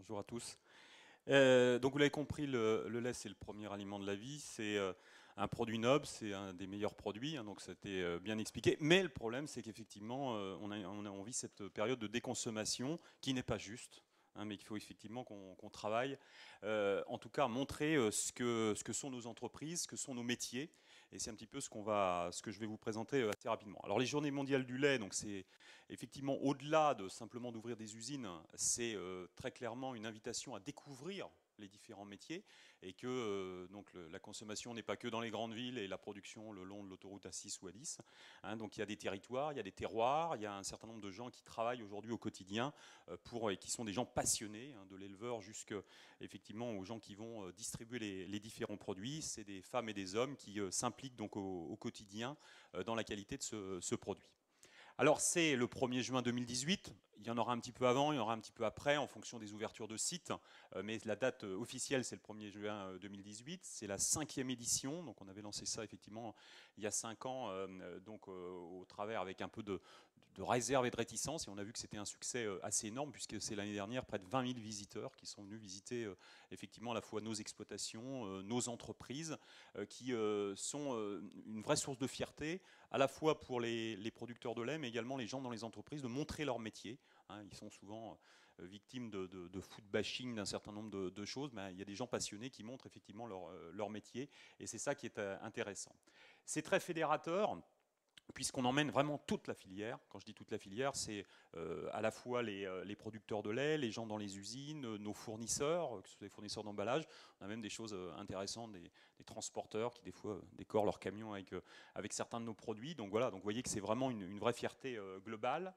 Bonjour à tous. Donc vous l'avez compris, le lait c'est le premier aliment de la vie, c'est un produit noble, c'est un des meilleurs produits, hein, donc ça a été bien expliqué. Mais le problème c'est qu'effectivement on vit cette période de déconsommation qui n'est pas juste. Hein, mais qu'il faut effectivement qu'on travaille, en tout cas à montrer ce que sont nos entreprises, ce que sont nos métiers, et c'est un petit peu ce que je vais vous présenter assez rapidement. Alors les Journées mondiales du lait, donc c'est effectivement au-delà de simplement d'ouvrir des usines, c'est très clairement une invitation à découvrir les différents métiers et que donc la consommation n'est pas que dans les grandes villes et la production le long de l'autoroute A6 ou A10. Hein, donc il y a des territoires, il y a des terroirs, il y a un certain nombre de gens qui travaillent aujourd'hui au quotidien et qui sont des gens passionnés, hein, de l'éleveur jusqu'à effectivement aux gens qui vont distribuer les différents produits. C'est des femmes et des hommes qui s'impliquent donc au quotidien dans la qualité de ce produit. Alors c'est le 1er juin 2018, il y en aura un petit peu avant, il y en aura un petit peu après en fonction des ouvertures de sites, mais la date officielle c'est le 1er juin 2018, c'est la 5e édition, donc on avait lancé ça effectivement il y a 5 ans, donc au travers avec un peu de réserve et de réticence, et on a vu que c'était un succès assez énorme puisque c'est l'année dernière près de 20 000 visiteurs qui sont venus visiter effectivement à la fois nos exploitations, nos entreprises, qui sont une vraie source de fierté à la fois pour les producteurs de lait, mais également les gens dans les entreprises, de montrer leur métier. Hein, ils sont souvent victimes de food bashing d'un certain nombre de choses, mais il y a des gens passionnés qui montrent effectivement leur métier, et c'est ça qui est intéressant. C'est très fédérateur, puisqu'on emmène vraiment toute la filière. Quand je dis toute la filière, c'est à la fois les producteurs de lait, les gens dans les usines, nos fournisseurs, que ce soit des fournisseurs d'emballage. On a même des choses intéressantes, des transporteurs qui des fois décorent leurs camions avec certains de nos produits. Donc voilà, donc vous voyez que c'est vraiment une vraie fierté globale.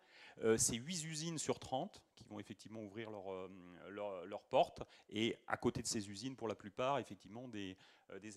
C'est 8 usines sur 30 qui vont effectivement ouvrir leurs portes. Et à côté de ces usines, pour la plupart, effectivement, des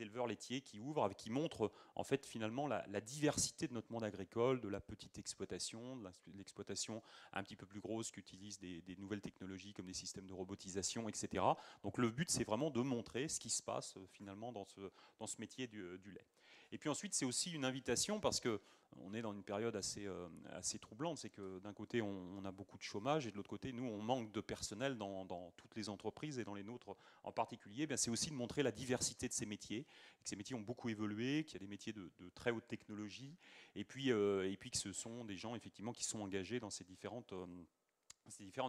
éleveurs laitiers qui ouvrent, qui montrent en fait finalement la diversité de notre monde agricole, de la petite exploitation, de l'exploitation un petit peu plus grosse qui utilise des nouvelles technologies comme des systèmes de robotisation, etc. Donc le but c'est vraiment de montrer ce qui se passe finalement dans ce métier du lait. Et puis ensuite c'est aussi une invitation parce que on est dans une période assez troublante, c'est que d'un côté on a beaucoup de chômage et de l'autre côté nous on manque de personnel dans toutes les entreprises et dans les nôtres en particulier. C'est aussi de montrer la diversité de ces métiers, que ces métiers ont beaucoup évolué, qu'il y a des métiers de très haute technologie et puis que ce sont des gens effectivement qui sont engagés dans ces différentes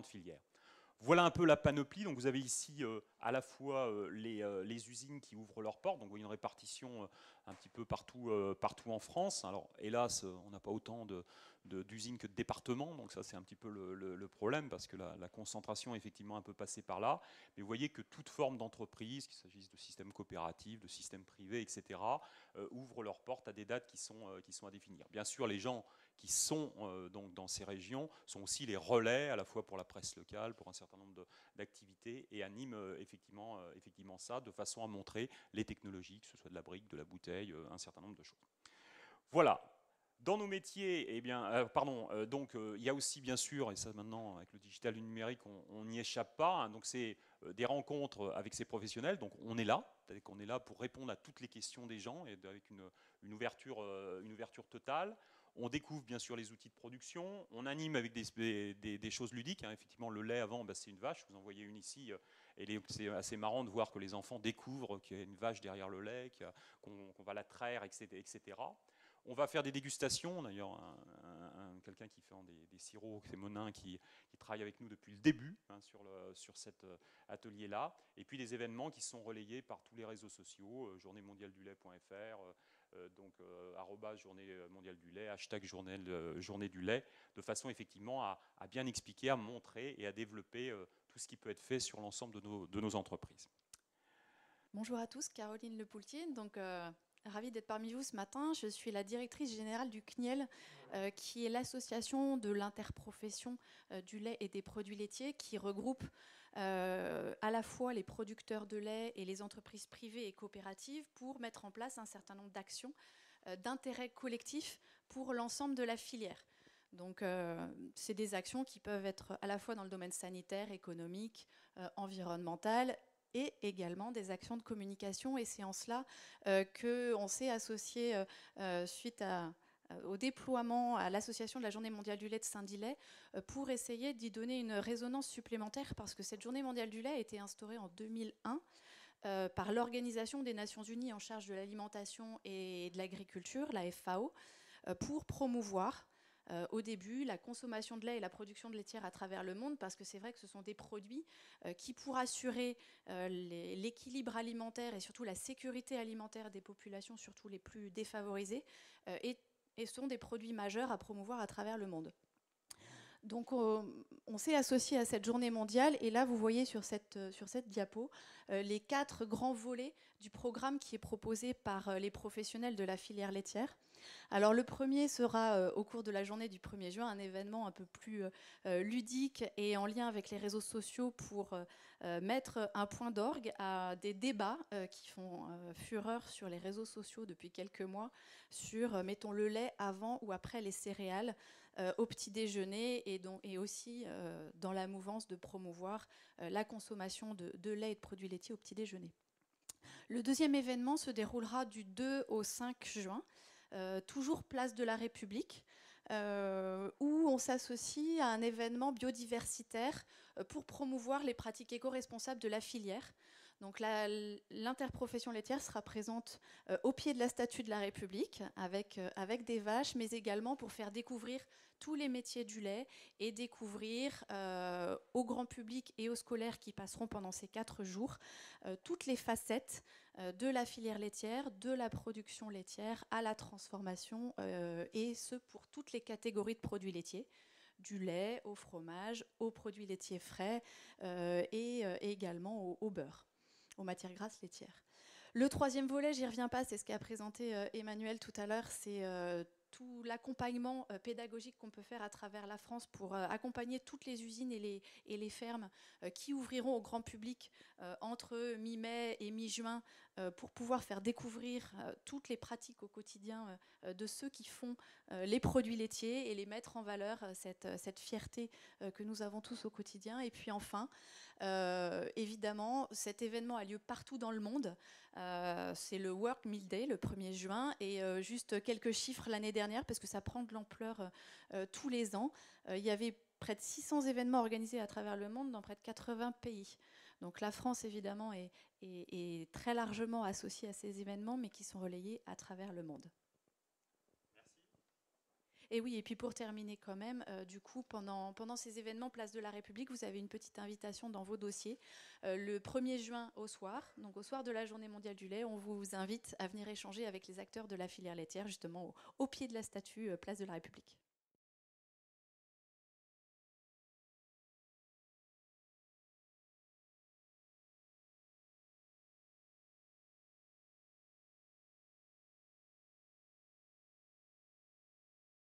filières. Voilà un peu la panoplie. Donc vous avez ici à la fois les usines qui ouvrent leurs portes. Donc vous voyez une répartition un petit peu partout en France. Alors hélas, on n'a pas autant d'usines que de départements. Donc ça c'est un petit peu le problème parce que la concentration est effectivement un peu passée par là. Mais vous voyez que toute forme d'entreprise, qu'il s'agisse de systèmes coopératifs, de systèmes privés, etc., ouvrent leurs portes à des dates qui sont à définir. Bien sûr, les gens qui sont donc dans ces régions sont aussi les relais à la fois pour la presse locale, pour un certain nombre d'activités et animent effectivement ça de façon à montrer les technologies, que ce soit de la brique, de la bouteille, un certain nombre de choses. Voilà. Dans nos métiers, eh bien, il y a aussi bien sûr, et ça maintenant avec le digital et le numérique, on n'y échappe pas. Hein, donc c'est des rencontres avec ces professionnels. Donc on est là, c'est-à-dire qu'on est là pour répondre à toutes les questions des gens et avec une ouverture totale. On découvre bien sûr les outils de production, on anime avec des choses ludiques. Hein. Effectivement, le lait avant, c'est une vache. Vous en voyez une ici, et c'est assez marrant de voir que les enfants découvrent qu'il y a une vache derrière le lait, qu'on va la traire, etc. On va faire des dégustations. D'ailleurs, quelqu'un qui fait des sirops, c'est Monin, qui travaille avec nous depuis le début hein, sur cet atelier-là. Et puis des événements qui sont relayés par tous les réseaux sociaux, journéemondialeduLait.fr, @journée mondiale du lait, #journée du lait, de façon effectivement à bien expliquer, à montrer et à développer tout ce qui peut être fait sur l'ensemble de nos entreprises. Bonjour à tous, Caroline Lepoultier. Donc, ravie d'être parmi vous ce matin. Je suis la directrice générale du CNIEL, qui est l'association de l'interprofession du lait et des produits laitiers, qui regroupe à la fois les producteurs de lait et les entreprises privées et coopératives pour mettre en place un certain nombre d'actions d'intérêt collectif pour l'ensemble de la filière. Donc, c'est des actions qui peuvent être à la fois dans le domaine sanitaire, économique, environnemental et également des actions de communication. Et c'est en cela qu'on s'est associé suite à au déploiement à l'association de la Journée mondiale du lait de Saint-Dié pour essayer d'y donner une résonance supplémentaire, parce que cette Journée mondiale du lait a été instaurée en 2001 par l'Organisation des Nations Unies en charge de l'alimentation et de l'agriculture, la FAO, pour promouvoir au début la consommation de lait et la production de laitière à travers le monde, parce que c'est vrai que ce sont des produits qui, pour assurer l'équilibre alimentaire et surtout la sécurité alimentaire des populations, surtout les plus défavorisées, et sont des produits majeurs à promouvoir à travers le monde. Donc on s'est associé à cette journée mondiale, et là vous voyez sur cette diapo les 4 grands volets du programme qui est proposé par les professionnels de la filière laitière. Alors le premier sera au cours de la journée du 1er juin, un événement un peu plus ludique et en lien avec les réseaux sociaux pour mettre un point d'orgue à des débats qui font fureur sur les réseaux sociaux depuis quelques mois sur mettons le lait avant ou après les céréales au petit déjeuner, et aussi dans la mouvance de promouvoir la consommation de lait et de produits laitiers au petit déjeuner. Le deuxième événement se déroulera du 2 au 5 juin, toujours place de la République, où on s'associe à un événement biodiversitaire pour promouvoir les pratiques éco-responsables de la filière. Donc l'interprofession laitière sera présente au pied de la statue de la République avec des vaches, mais également pour faire découvrir tous les métiers du lait et découvrir au grand public et aux scolaires qui passeront pendant ces 4 jours toutes les facettes de la filière laitière, de la production laitière à la transformation, et ce pour toutes les catégories de produits laitiers, du lait au fromage, aux produits laitiers frais et également au beurre, aux matières grasses laitières. Le troisième volet, j'y reviens pas, c'est ce qu'a présenté Emmanuel tout à l'heure, c'est tout l'accompagnement pédagogique qu'on peut faire à travers la France pour accompagner toutes les usines et les fermes qui ouvriront au grand public entre mi-mai et mi-juin pour pouvoir faire découvrir toutes les pratiques au quotidien de ceux qui font les produits laitiers et les mettre en valeur, cette fierté que nous avons tous au quotidien. Et puis enfin, évidemment, cet événement a lieu partout dans le monde. C'est le World Meal Day, le 1er juin, et juste quelques chiffres l'année dernière, parce que ça prend de l'ampleur tous les ans. Il y avait près de 600 événements organisés à travers le monde dans près de 80 pays. Donc la France, évidemment, est très largement associée à ces événements, mais qui sont relayés à travers le monde. Et oui, et puis pour terminer quand même, du coup, pendant ces événements Place de la République, vous avez une petite invitation dans vos dossiers. Le 1er juin au soir, donc au soir de la Journée mondiale du lait, on vous invite à venir échanger avec les acteurs de la filière laitière, justement au pied de la statue Place de la République.